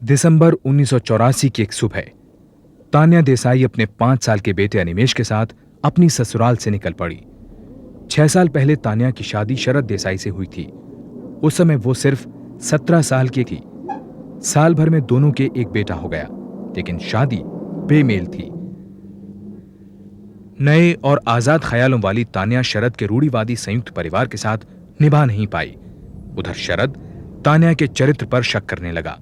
दिसंबर 1984 की एक सुबह तान्या देसाई अपने 5 साल के बेटे अनिमेश के साथ अपनी ससुराल से निकल पड़ी। 6 साल पहले तान्या की शादी शरद देसाई से हुई थी। उस समय वो सिर्फ 17 साल की थी। साल भर में दोनों के एक बेटा हो गया, लेकिन शादी बेमेल थी। नए और आजाद ख्यालों वाली तान्या शरद के रूढ़िवादी संयुक्त परिवार के साथ निभा नहीं पाई। उधर शरद तान्या के चरित्र पर शक करने लगा।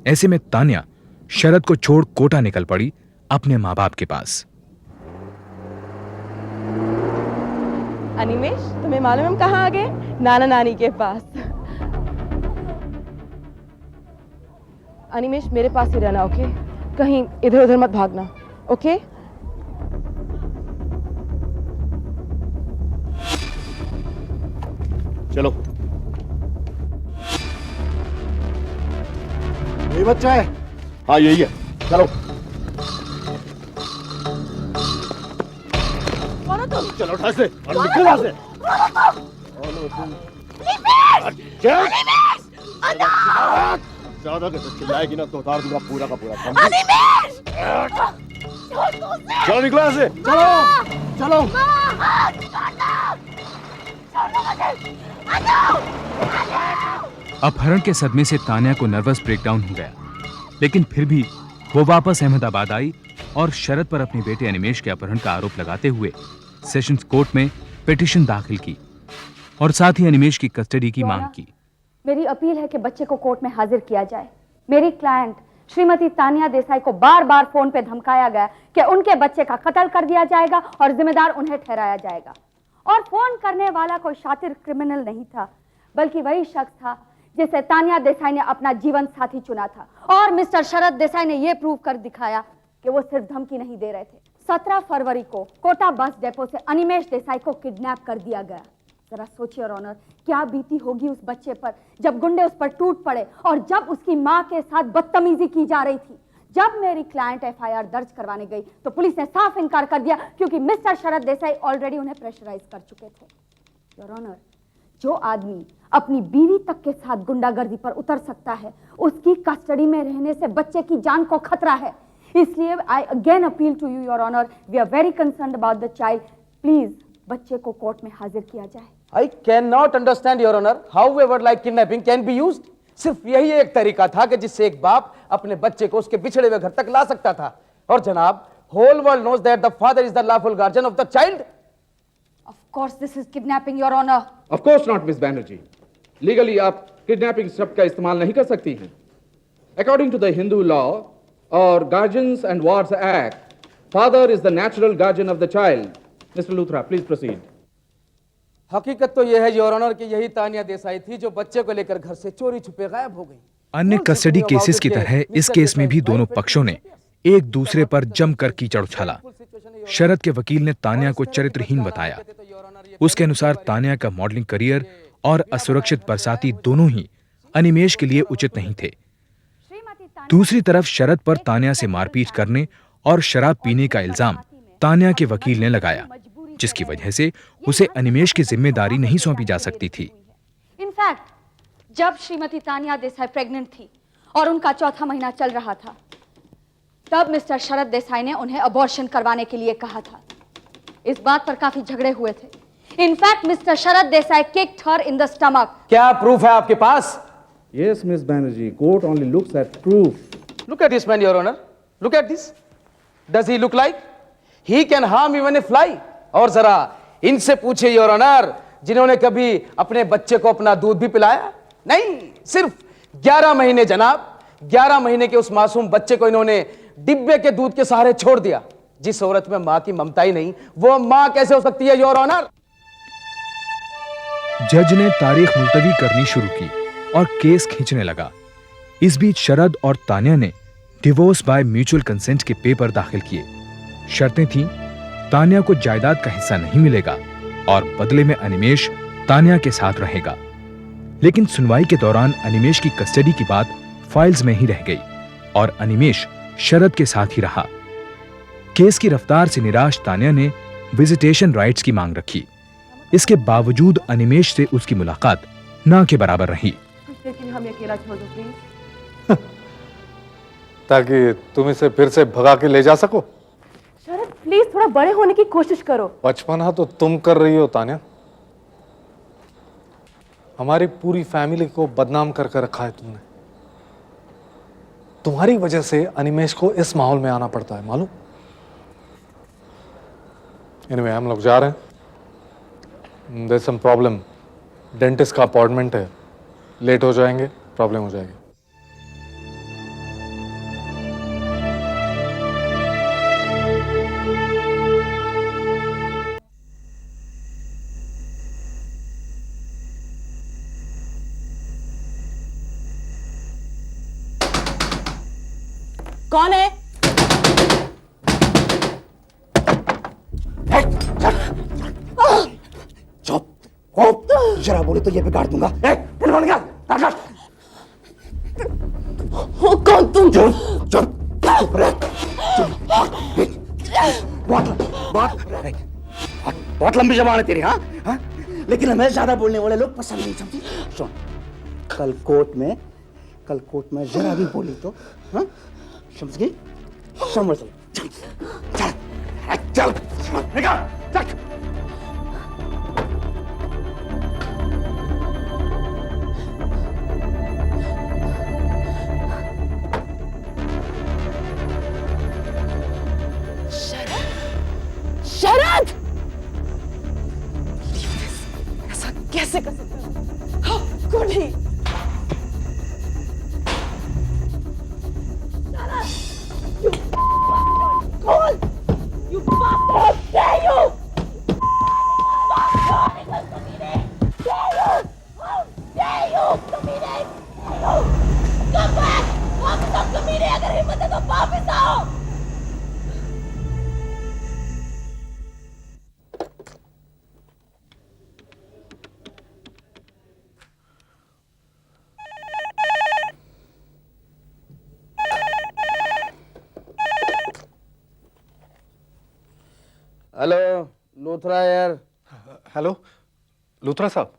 ऐसे में तान्या शरद को छोड़ कोटा निकल पड़ी अपने मां बाप के पास। अनिमेश, तुम्हें मालूम हम कहाँ आ गए? नाना नानी के पास। अनिमेश, मेरे पास ही रहना, ओके? कहीं इधर उधर मत भागना, ओके? चलो। यही बच्चा है? हाँ, यही है। चलो। कौन हो तुम? चलो ठाक से और निकल वहां से। ज्यादा चिल्लाएगी ना तो उतार दूंगा पूरा का पूरा। चलो निकलो यहाँ से। चलो चलो। अपहरण के सदमे से तान्या को नर्वस ब्रेकडाउन हो गया, लेकिन फिर भी वो वापस अहमदाबाद आई और शरद पर अपने बेटे अनिमेश के अपहरण का आरोप लगाते हुए सेशंस कोर्ट में पिटीशन दाखिल की और साथ ही अनिमेश की कस्टडी की मांग की। मेरी अपील है कि बच्चे को कोर्ट में हाजिर किया जाए। मेरी क्लाइंट श्रीमती तान्या देसाई को बार बार फोन पे धमकाया गया कि उनके बच्चे का कत्ल कर दिया जाएगा और जिम्मेदार उन्हें ठहराया जाएगा। और फोन करने वाला कोई शातिर क्रिमिनल नहीं था, बल्कि वही शख्स था जिसे तान्या देसाई ने अपना जीवन साथी चुना था। और मिस्टर शरद देसाई ने यह प्रूव कर दिखाया कि वो सिर्फ धमकी नहीं दे रहे थे। 17 फरवरी को कोटा बस डिपो से अनिमेश देसाई को किडनैप कर दिया गया। जरा सोचिए योर ऑनर, क्या बीती होगी उस बच्चे पर जब गुंडे उस पर टूट पड़े और जब उसकी मां के साथ बदतमीजी की जा रही थी। जब मेरी क्लाइंट एफआईआर दर्ज करवाने गई तो पुलिस ने साफ इनकार कर दिया, क्योंकि मिस्टर शरद देसाई ऑलरेडी उन्हें प्रेशराइज कर चुके थे। योर ऑनर, जो आदमी अपनी बीवी तक के साथ गुंडागर्दी पर उतर सकता है, उसकी कस्टडी में रहने से बच्चे की जान को खतरा है। इसलिए I again appeal to you your honour, we are very concerned about the child. Please बच्चे को कोर्ट में हाजिर किया जाए। I cannot understand, Your Honor, however like kidnapping can be used. सिर्फ यही एक तरीका था कि जिससे एक बाप अपने बच्चे को उसके बिछड़े हुए घर तक ला सकता था। और जनाब, whole world knows that the father is the lawful guardian of the child. Of course this is kidnapping, Your Honor. Of course not, Miss Banerjee. Legally आप kidnapping शब्द का इस्तेमाल नहीं कर सकती हैं। According to the Hindu law or Guardians and Wards Act, father is the natural guardian of the child. Mr. Luthra, please proceed. हकीकत तो यह है योर ऑनर कि यही तान्या देसाई थी जो बच्चे को लेकर घर से चोरी छुपे गायब हो गई। अन्य कस्टडी केसेस की तरह इस केस में भी दोनों पक्षों ने एक दूसरे पर जमकर कीचड़ उछाला। शरद के वकील ने तान्या को चरित्रहीन बताया। उसके अनुसार तान्या का मॉडलिंग करियर और असुरक्षित बरसाती दोनों ही अनिमेश के लिए उचित नहीं थे। दूसरी तरफ शरद पर तान्या से मारपीट करने और शराब पीने का इल्जाम तान्या के वकील ने लगाया, जिसकी वजह से उसे अनिमेश की जिम्मेदारी नहीं सौंपी जा सकती थी। इनफैक्ट जब श्रीमती तान्या देसाई प्रेग्नेंट थी और उनका चौथा महीना चल रहा था, तब मिस्टर शरद देसाई ने उन्हें अबॉर्शन करवाने के लिए कहा था। इस बात पर काफी झगड़े हुए थे। In fact mister Sharad Desai kicked her in the stomach. क्या प्रूफ है आपके पास? Yes, Miss Banerjee. Court only looks at proof. Look at this man, Your Honor. Look at this. Does he look like? He can harm even a fly. और जरा इनसे पूछे your honour, जिन्होंने कभी अपने बच्चे को अपना दूध भी पिलाया नहीं। सिर्फ 11 महीने जनाब, 11 महीने के उस मासूम बच्चे को इन्होंने डिब्बे के दूध के सहारे छोड़ दिया। जिस औरत में मां की ममता ही नहीं, वो मां कैसे हो सकती है योर ऑनर? जज ने तारीख मुलतवी करनी शुरू की और केस खींचने लगा। इस बीच शरद और तान्या ने डिवोर्स बाय म्यूचुअल कंसेंट के पेपर दाखिल किए। शर्तें थीं, तान्या को जायदाद का हिस्सा नहीं मिलेगा और बदले में अनिमेश तान्या के साथ रहेगा। लेकिन सुनवाई के दौरान अनिमेश की कस्टडी की बात फाइल्स में ही रह गई और अनिमेश शरद के साथ ही रहा। केस की रफ्तार से निराश तान्या ने विजिटेशन राइट्स की मांग रखी। इसके बावजूद अनिमेश से उसकी मुलाकात ना के बराबर रही। कुछ देर के लिए हमें अकेला छोड़ दो प्लीज। ताकि तुम इसे फिर से भगा के ले जा सको। शरद प्लीज थोड़ा बड़े होने की कोशिश करो। बचपना तो तुम कर रही हो तान्या। हमारी पूरी फैमिली को बदनाम करके रखा है तुमने। तुम्हारी वजह से अनिमेश को इस माहौल में आना पड़ता है, मालूम। एनीवे, हम लोग जा रहे हैं। There is some problem, dentist का अपॉइंटमेंट है, लेट हो जाएंगे, प्रॉब्लम हो जाएगी। कौन है? चुप चुप, जरा बोले तो ये बिगाड़ दूंगा। टेलीफोन निकाल, ताकत। हो कौन तुम? चुप चुप चुप रह। बहुत लंबी जबान है तेरी। हाँ हाँ, लेकिन हमें ज्यादा बोलने वाले लोग पसंद नहीं, समझी। सुन, कल कोर्ट में जरा भी बोली तो, हाँ, समझ गई? समझ लो। चल चल चल, निकाल, चल। शरद! ऐसा कैसे कर सकते हो? कौन है? कौन? You bastard! How dare you! How dare you! कमीने! Come back! हम सब कमीने, अगर हिम्मत है तो वापस आओ! हेलो लूथरा यार। हेलो लूथरा साहब,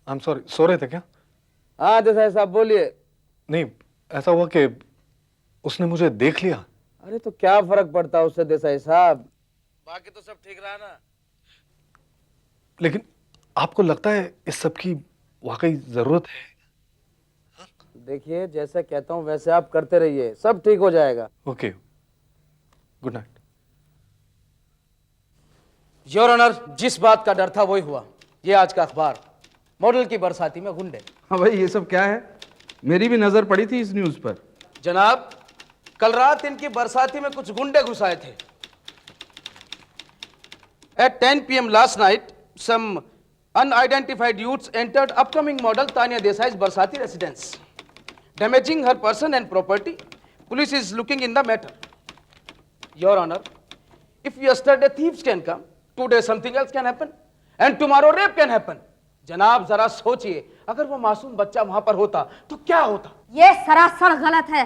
आई एम सॉरी, सो रहे थे क्या? हाँ देसाई साहब बोलिए। नहीं, ऐसा हुआ कि उसने मुझे देख लिया। अरे तो क्या फर्क पड़ता है उससे देसाई साहब, बाकी तो सब ठीक रहा ना। लेकिन आपको लगता है इस सब की वाकई जरूरत है? देखिए जैसा कहता हूँ वैसे आप करते रहिए, सब ठीक हो जाएगा। Okay, good night. Your honour, जिस बात का डर था वही हुआ। ये आज का अखबार, मॉडल की बरसाती में गुंडे। हाँ भाई, ये सब क्या है? मेरी भी नजर पड़ी थी इस न्यूज पर। जनाब, कल रात इनकी बरसाती में कुछ गुंडे घुस आए थे। At 10 p.m. last night, some unidentified youths entered upcoming model Tanya Desai's Barsati residence, damaging her person and property. Police is looking in the matter. Your Honor, if yesterday thieves can come, today something else can happen, and tomorrow rape can happen. जनाब जरा सोचिए, अगर वो मासूम बच्चा वहां पर होता तो क्या होता? ये सरासर गलत है।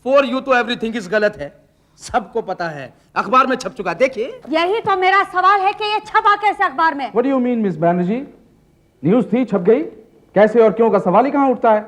फॉर यू तो एवरीथिंग इज गलत है, सबको पता है, अखबार में छप चुका। देखिए, यही तो मेरा सवाल है कि ये छपा कैसे अखबार में? What do you mean, miss Banerjee? News थी, छप गई, कैसे और क्यों का सवाल ही कहां उठता है?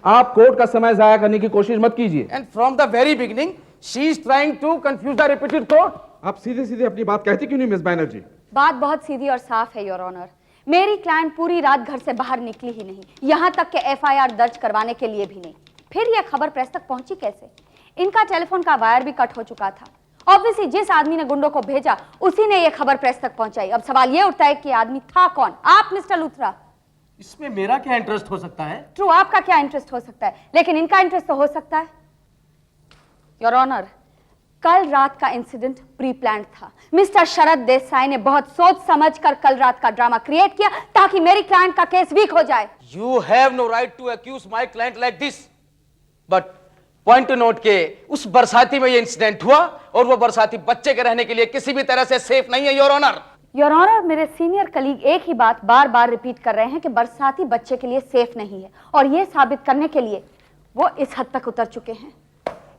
आप कोर्ट का समय जाया करने की कोशिश मत कीजिए। And from the very beginning she is trying to confuse the repeated court. आप सीधे सीधे अपनी बात कहती क्यों नहीं मिस बैनर्जी? बात बहुत सीधी और साफ है योर ऑनर। मेरी क्लाइंट पूरी रात घर से बाहर निकली ही नहीं, यहाँ तक कि एफआईआर दर्ज करवाने के लिए भी नहीं। फिर यह खबर प्रेस तक पहुंची कैसे? इनका टेलीफोन का वायर भी कट हो चुका था। ऑब्वियसली जिस आदमी ने गुंडों को भेजा उसी ने यह खबर प्रेस तक पहुंचाई। अब सवाल यह उठता है कि आदमी था कौन? आप मिस्टर लूथरा। इसमें मेरा क्या इंटरेस्ट हो सकता है? ट्रू, आपका क्या इंटरेस्ट हो सकता है, लेकिन इनका इंटरेस्ट तो हो सकता है। योर ऑनर, कल रात का इंसिडेंट प्री प्लान्ड था। मिस्टर शरद देसाई ने बहुत सोच समझकर कल रात का ड्रामा क्रिएट किया ताकि मेरी क्लाइंट का केस वीक हो जाए। You have no right to accuse my client like this, but point to note के उस बरसाती में ये इंसिडेंट हुआ और वो बरसाती बच्चे के रहने के लिए किसी भी तरह से सेफ नहीं है योर ऑनर। योर ऑनर, मेरे सीनियर कलीग एक ही बात बार बार रिपीट कर रहे हैं कि बरसाती बच्चे के लिए सेफ नहीं है, और यह साबित करने के लिए वो इस हद तक उतर चुके हैं।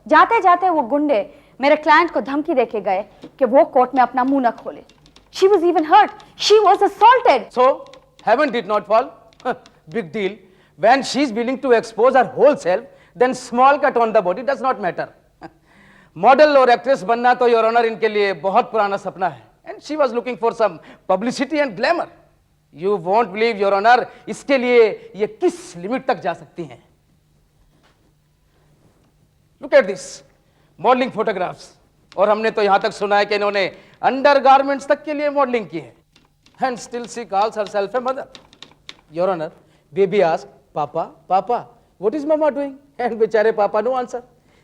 जाते जाते वो गुंडे मेरे क्लाइंट को धमकी देके गए कि वो कोर्ट में अपना मुंह न खोले। She was even hurt. She was assaulted. So heaven did not fall. Big deal. When she is willing to expose her whole self, then small cut on the body does not matter. Model और actress बनना तो your honour इनके लिए बहुत पुराना सपना है. And she was looking for some publicity and glamour. You won't believe your honour, इसके लिए ये किस लिमिट तक जा सकती हैं. Look at this modelling photographs. और हमने तो यहां तक सुना है कि इन्होंने अंडरगारमेंट्स तक के लिए मॉडलिंग की है. And still she calls herself a mother. Your honour, baby ask, papa papa what is mama doing? And बेचारे पापा नो आंसर.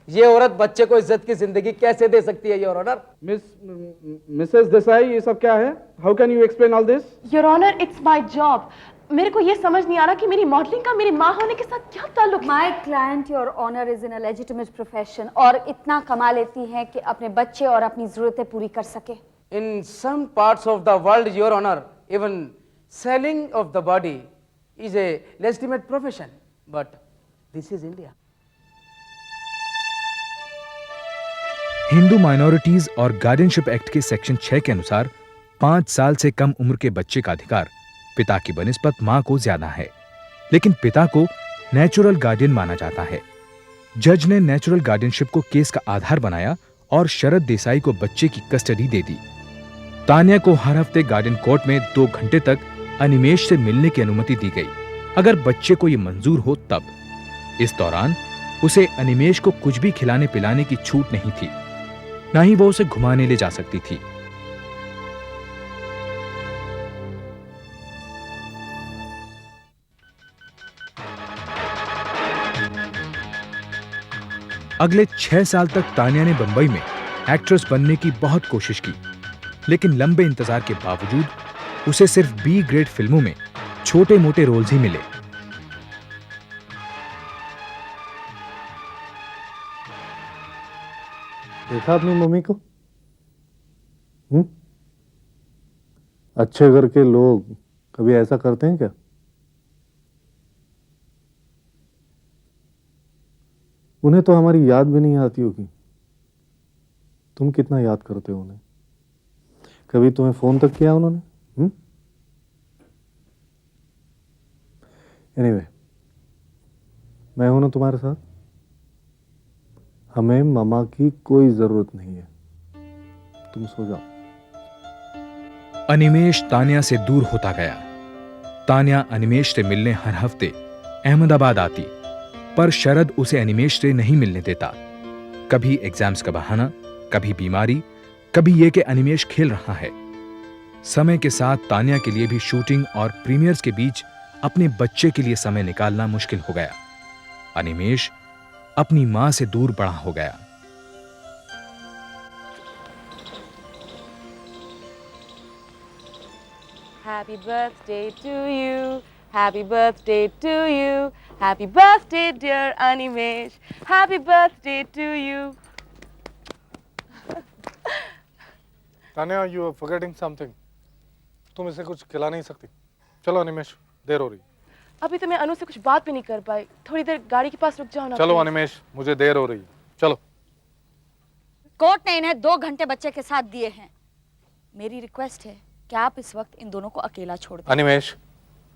ये औरत बच्चे को इज्जत की जिंदगी कैसे दे सकती है योर ऑनर? मिसेस देसाई, ये सब क्या है? How can you explain all this? Your honour, it's my job. मेरे को ये समझ नहीं आ रहा कि मेरी मॉडलिंग का मेरी माँ होने के साथ क्या ताल्लुक है. My client your honour is in a legitimate profession और इतना कमा लेती है कि अपने बच्चे और अपनी जरूरतें पूरी कर सके. In some parts of the world, your honor, even selling of the body is a legitimate profession, but this is India. Hindu minorities और गार्डियनशिप एक्ट के सेक्शन 6 के अनुसार 5 साल से कम उम्र के बच्चे का अधिकार पिता की बनिस्बत मां को ज्यादा है, लेकिन पिता को नेचुरल गार्डियन माना जाता है. जज ने नेचुरल गार्डियनशिप को केस का आधार बनाया और शरद देसाई को बच्चे की कस्टडी दे दी. तान्या को हर हफ्ते गार्डियन कोर्ट में 2 घंटे तक अनिमेश से मिलने की अनुमति दी गई, अगर बच्चे को यह मंजूर हो तब. इस दौरान उसे अनिमेश को कुछ भी खिलाने पिलाने की छूट नहीं थी, ना ही वो उसे घुमाने ले जा सकती थी. अगले 6 साल तक तान्या ने बंबई में एक्ट्रेस बनने की बहुत कोशिश की, लेकिन लंबे इंतजार के बावजूद उसे सिर्फ बी ग्रेड फिल्मों में छोटे मोटे रोल्स ही मिले. देखा अपनी मम्मी को? अच्छे घर के लोग कभी ऐसा करते हैं क्या? उन्हें तो हमारी याद भी नहीं आती होगी. तुम कितना याद करते हो उन्हें? कभी तुम्हें फोन तक किया उन्होंने? एनीवे, मैं हूं ना तुम्हारे साथ. हमें मामा की कोई जरूरत नहीं है. तुम सो जाओ. अनिमेश तान्या से दूर होता गया. तान्या अनिमेश से मिलने हर हफ्ते अहमदाबाद आती, पर शरद उसे अनिमेश से नहीं मिलने देता. कभी एग्जाम्स का बहाना, कभी बीमारी, कभी यह कि अनिमेश खेल रहा है. समय के साथ तान्या के लिए भी शूटिंग और प्रीमियर्स के बीच अपने बच्चे के लिए समय निकालना मुश्किल हो गया. अनिमेश अपनी मां से दूर बड़ा हो गया. Happy birthday to you. Happy birthday to you. Happy birthday, dear Animesh. Happy birthday to you. Tanya, you are forgetting something. तुम इसे कुछ खिला नहीं सकती. चलो अनिमेश, देर हो रही. अभी तो मैं अनु से कुछ बात भी नहीं कर पाई. थोड़ी देर गाड़ी के पास रुक जाओ ना. चलो please. अनिमेश, मुझे देर हो रही. चलो. कोर्ट ने इन्हें 2 घंटे बच्चे के साथ दिए हैं. मेरी रिक्वेस्ट है कि आप इस वक्त इन दोनों को अकेला छोड़ दें. अनिमेश,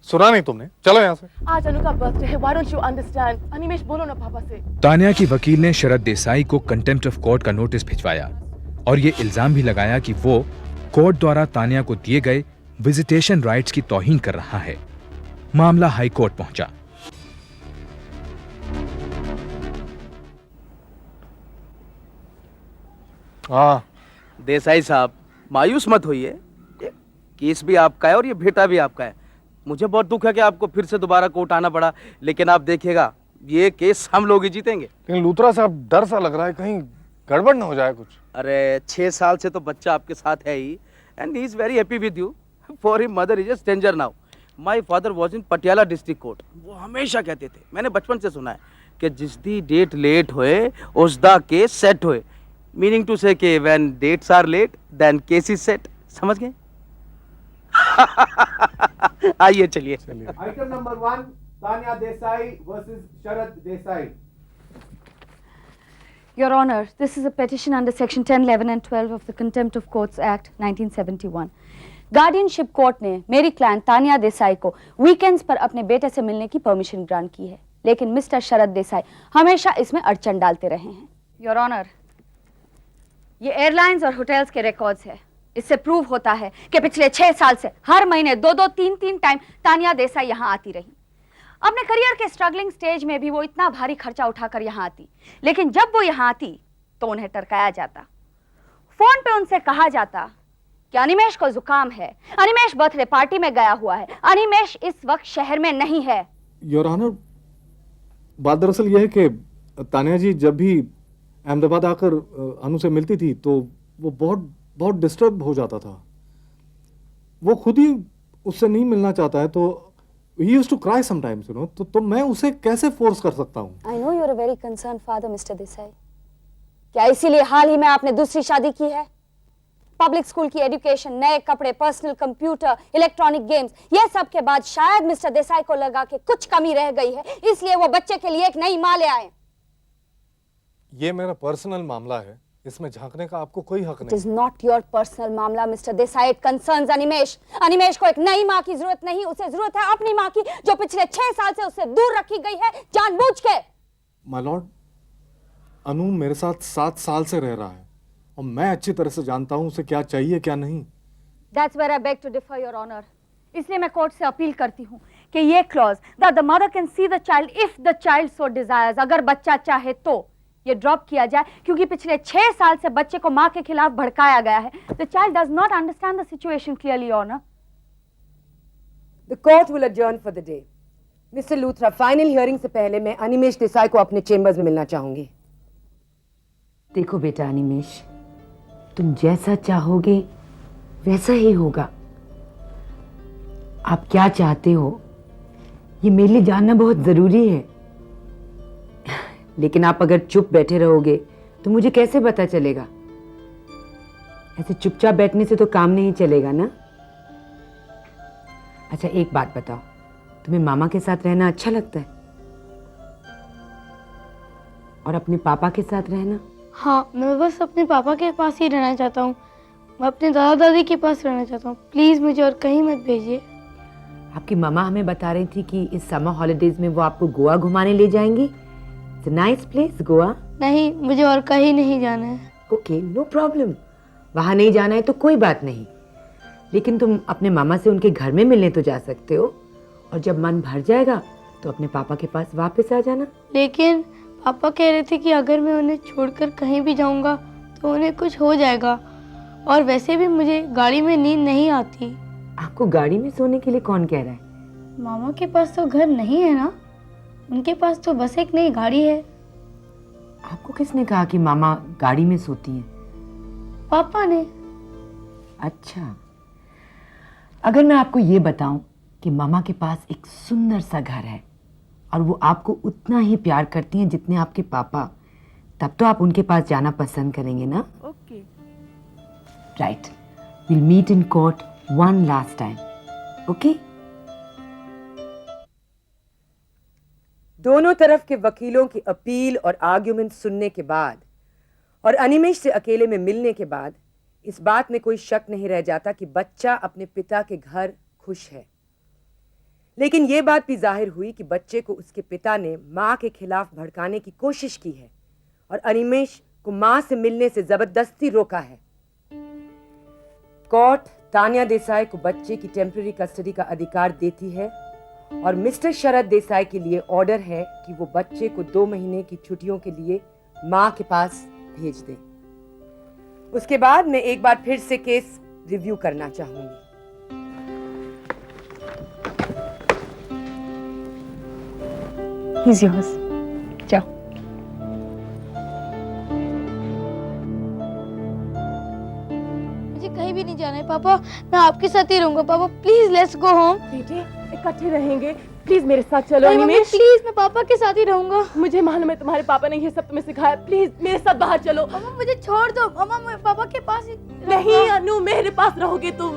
सुना नहीं तुमने? चलो यहाँ से. आज अनु का बर्थडे है. Why don't you understand? Animesh, बोलो ना पापा से. तान्या की वकील ने शरद देसाई को कंटेम्प्ट ऑफ कोर्ट का नोटिस भिजवाया और ये इल्जाम भी लगाया कि वो कोर्ट द्वारा तान्या को दिए गए विजिटेशन राइट्स की तौहीन कर रहा है. मामला हाई कोर्ट पहुंचा. हाँ, देसाई साहब, मायूस मत होइए. केस भी आपका है और ये बेटा भी आपका है. मुझे बहुत दुख है कि आपको फिर से दोबारा कोर्ट आना पड़ा, लेकिन आप देखिएगा ये केस हम लोग ही जीतेंगे. लेकिन लूथरा साहब, डर सा लग रहा है कहीं गड़बड़ ना हो जाए कुछ. अरे 6 साल से तो बच्चा आपके साथ है ही, and he is very happy with you. For him mother is a stranger now. My father was in Patiala district court. वो हमेशा कहते थे, मैंने बचपन से सुना है कि जिस दी डेट लेट होए उस दा केस सेट होए. मीनिंग टू से कि when dates are late then case is set. समझ गए? आइए चलिए. Item number 1, Tanya Desai versus Sharad Desai. Your Honor, this is a petition under Section 10, 11 and 12 of the Contempt of Courts Act 1971. Guardianship court ने मेरी client Tanya Desai को weekends पर अपने बेटे से मिलने की परमिशन ग्रांट की है. लेकिन मिस्टर शरद देसाई हमेशा इसमें अड़चन डालते रहे हैं। योर ऑनर, ये एयरलाइंस और होटल्स के रिकॉर्ड्स है। इससे प्रूव होता है कि पिछले 6 साल से हर महीने 2-2, 3-3 टाइम तानिया देसाई यहाँ आती रही। अपने करियर के स्ट्रगलिंग स्टेज में भी वो इतना भारी खर्चा उठाकर यहाँ आती, लेकिन जब वो यहाँ आती तो उन्हें टरकाया जाता। फोन पे उनसे कहा जाता कि अनिमेश को जुकाम है, अनिमेश बर्थडे पार्टी में गया हुआ है, अनिमेश इस वक्त शहर में नहीं है। योर ऑनर, बात दरअसल यह है कि तानिया जी जब भी अहमदाबाद आकर अनु से मिलती थी तो वो बहुत बहुत डिस्टर्ब हो जाता था। वो खुद ही उससे नहीं मिलना चाहता है, तो he used to cry sometimes, you know, तो मैं उसे कैसे फोर्स कर सकता हूँ? I know you're a very concerned father, Mr. Desai. क्या इसीलिए हाल ही में आपने दूसरी शादी की है? पब्लिक स्कूल की एजुकेशन, नए कपड़े, पर्सनल कंप्यूटर, इलेक्ट्रॉनिक गेम्स, ये सब के बाद शायद मिस्टर देसाई को लगा कि कुछ कमी रह गई है, इसलिए वो बच्चे के लिए एक नई माँ ले आए। ये मेरा पर्सनल मामला है, इसमें झांकने का आपको कोई हक It नहीं। is not your personal मामला, mister Desai. It concerns Animesh. Animesh को एक नई माँ की जरूरत नहीं, उसे जरूरत है अपनी माँ की, जो पिछले 6 साल से उससे दूर रखी गई है जानबूझ के। माय लॉर्ड, अनु मेरे साथ 7 साल से रह रहा है और मैं अच्छी तरह से जानता हूँ उसे क्या चाहिए क्या नहीं। That's where I beg to differ, Your Honor. इसलिए मैं कोर्ट से अपील करती हूँ कि ये clause that the mother can see the child if the child so desires, अगर बच्चा चाहे तो ये ड्रॉप किया जाए, क्योंकि पिछले 6 साल से बच्चे को माँ के खिलाफ भड़काया गया है। The child does not understand the situation clearly, Your Honor. The court will adjourn for the day. Mr. Luthra, final hearing से पहले मैं अनिमेश देसाई को अपने चेम्बर्स में मिलना चाहूंगी। देखो बेटा अनिमेश, तुम जैसा चाहोगे वैसा ही होगा। आप क्या चाहते हो ये मेरे लिए जानना बहुत जरूरी है। लेकिन आप अगर चुप बैठे रहोगे तो मुझे कैसे पता चलेगा? ऐसे चुपचाप बैठने से तो काम नहीं चलेगा ना। अच्छा एक बात बताओ, तुम्हें मामा के साथ रहना अच्छा लगता है? और अपने पापा के साथ रहना? हाँ, मैं बस अपने पापा के पास ही रहना चाहता हूँ। मैं अपने दादा दादी के पास रहना चाहता हूँ। प्लीज़ मुझे और कहीं मत भेजिए। आपकी मामा हमें बता रही थी कि इस समर हॉलिडेज में वो आपको गोवा घुमाने ले जाएंगी। It's a nice place Goa. नहीं, मुझे और कहीं नहीं जाना है। Okay, no problem. वहाँ नहीं जाना है तो कोई बात नहीं, लेकिन तुम अपने मामा से उनके घर में मिलने तो जा सकते हो, और जब मन भर जाएगा तो अपने पापा के पास वापस आ जाना। लेकिन पापा कह रहे थे कि अगर मैं उन्हें छोड़कर कहीं भी जाऊंगा तो उन्हें कुछ हो जाएगा, और वैसे भी मुझे गाड़ी में नींद नहीं आती। आपको गाड़ी में सोने के लिए कौन कह रहा है? मामा के पास तो घर नहीं है ना, उनके पास तो बस एक नई गाड़ी है। आपको किसने कहा कि मामा गाड़ी में सोती हैं? पापा ने। अच्छा, अगर मैं आपको ये बताऊं कि मामा के पास एक सुंदर सा घर है और वो आपको उतना ही प्यार करती हैं जितने आपके पापा, तब तो आप उनके पास जाना पसंद करेंगे ना? Okay. Right, will meet in court one last time, okay? दोनों तरफ के वकीलों की अपील और आर्ग्यूमेंट सुनने के बाद और अनिमेश से अकेले में मिलने के बाद इस बात में कोई शक नहीं रह जाता कि बच्चा अपने पिता के घर खुश है। लेकिन यह बात भी जाहिर हुई कि बच्चे को उसके पिता ने मां के खिलाफ भड़काने की कोशिश की है और अनिमेश को मां से मिलने से जबरदस्ती रोका है। कोर्ट तानिया देसाई को बच्चे की टेम्पररी कस्टडी का अधिकार देती है और मिस्टर शरद देसाई के लिए ऑर्डर है कि वो बच्चे को 2 महीने की छुट्टियों के लिए मां के पास भेज दे। उसके बाद मैं एक बार फिर से केस रिव्यू करना चाहूंगी। He's yours. जाओ। मुझे कहीं भी नहीं जाना है पापा, मैं आपके साथ ही रहूंगा। पापा प्लीज लेट्स गो होम। बेटे इकट्ठे रहेंगे, प्लीज मेरे साथ चलो। नहीं मम्मी प्लीज, मैं पापा के साथ ही रहूंगा। मुझे मालूम है तुम्हारे पापा ने ये सब तुम्हें सिखाया, प्लीज मेरे साथ बाहर चलो। मम्मा मुझे छोड़ दो, मम्मा मैं पापा के पास ही नहीं अनु, मेरे पास रहोगे तुम।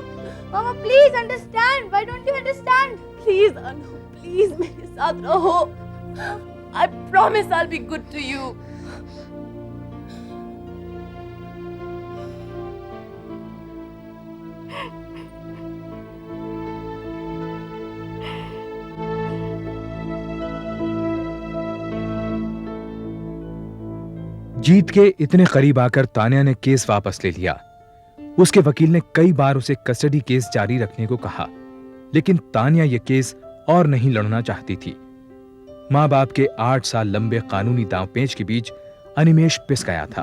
Mamma please understand, why don't you understand? Please Anu, please मेरे साथ रहो। I promise I'll be good to you. जीत के इतने करीब आकर तान्या ने केस वापस ले लिया। उसके वकील ने कई बार उसे कस्टडी केस जारी रखने को कहा, लेकिन तान्या यह केस और नहीं लड़ना चाहती थी। मां बाप के 8 साल लंबे कानूनी दांवपेच के बीच अनिमेष पिस गया था।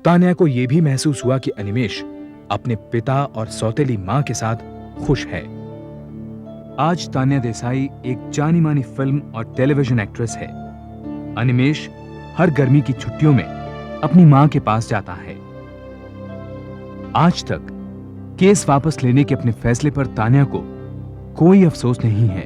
तान्या को यह भी महसूस हुआ कि अनिमेष अपने पिता और सौतेली मां के साथ खुश है। आज तान्या देसाई एक जानी मानी फिल्म और टेलीविजन एक्ट्रेस है। अनिमेष हर गर्मी की छुट्टियों में अपनी मां के पास जाता है। आज तक केस वापस लेने के अपने फैसले पर तान्या को कोई अफसोस नहीं है।